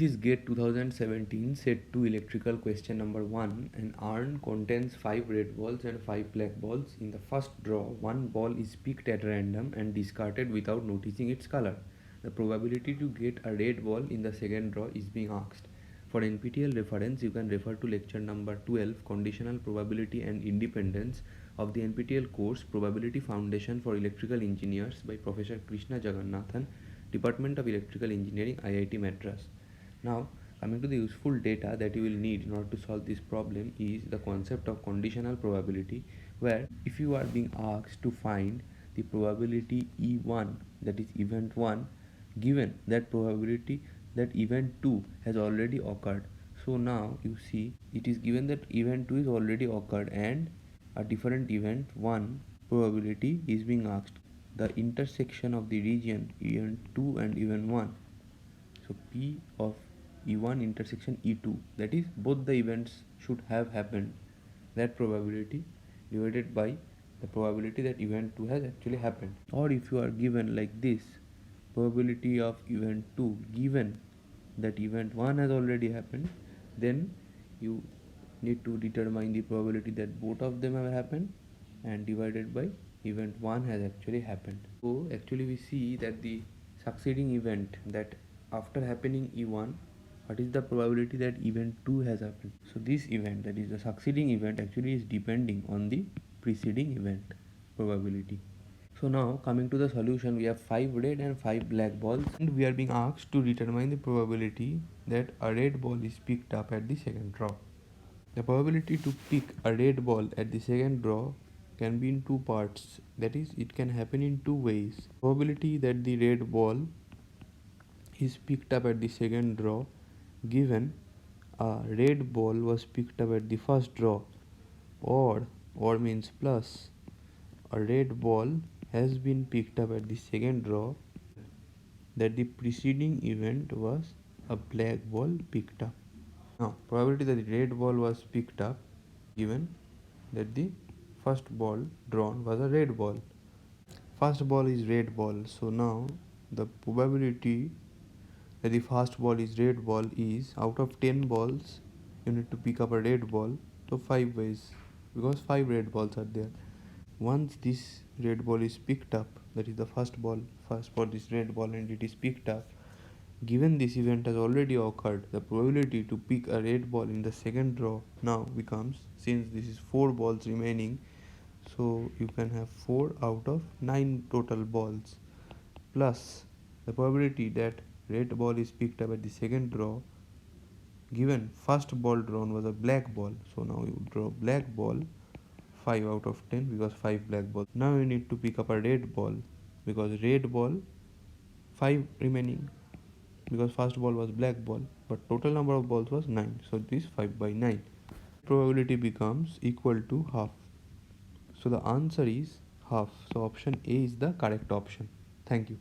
This is GATE 2017 set 2 electrical question number 1. An urn contains 5 red balls and 5 black balls. In the first draw, one ball is picked at random and discarded without noticing its color. The probability to get a red ball in the second draw is being asked. For NPTEL reference, you can refer to lecture number 12, Conditional Probability and Independence of the NPTEL course Probability Foundation for Electrical Engineers by Professor Krishna Jagannathan, Department of Electrical Engineering, IIT Madras. Now, coming to the useful data that you will need in order to solve this problem is the concept of conditional probability, where if you are being asked to find the probability E1, that is event 1, given that probability that event 2 has already occurred. So now you see it is given that event 2 is already occurred and a different event 1 probability is being asked. The intersection of the region event 2 and event 1. So P of E1 intersection E2, that is both the events should have happened, that probability divided by the probability that event 2 has actually happened. Or if you are given like this, probability of event 2 given that event 1 has already happened, then you need to determine the probability that both of them have happened and divided by event 1 has actually happened. So actually we see that the succeeding event, that after happening E1, what is the probability that event 2 has happened. So this event, that is the succeeding event, actually is depending on the preceding event probability. So now coming to the solution, we have 5 red and 5 black balls and we are being asked to determine the probability that a red ball is picked up at the second draw. The probability to pick a red ball at the second draw can be in two parts, that is it can happen in two ways. Probability that the red ball is picked up at the second draw given a red ball was picked up at the first draw, or means plus a red ball has been picked up at the second draw that the preceding event was a black ball picked up. Now probability that the red ball was picked up given that the first ball drawn was a red ball. First ball is red ball, so now the probability that the first ball is red ball is out of 10 balls you need to pick up a red ball, so 5 ways, because 5 red balls are there. Once this red ball is picked up, that is the first ball for this red ball, and it is picked up, given this event has already occurred, the probability to pick a red ball in the second draw now becomes, since this is 4 balls remaining, so you can have 4 out of 9 total balls, plus the probability that red ball is picked up at the second draw given first ball drawn was a black ball, so now you draw black ball, 5 out of 10 because 5 black balls. Now you need to pick up a red ball because red ball 5 remaining because first ball was black ball, but total number of balls was 9, so this 5 by 9. Probability becomes equal to half, so the answer is half. So option A is the correct option. Thank you.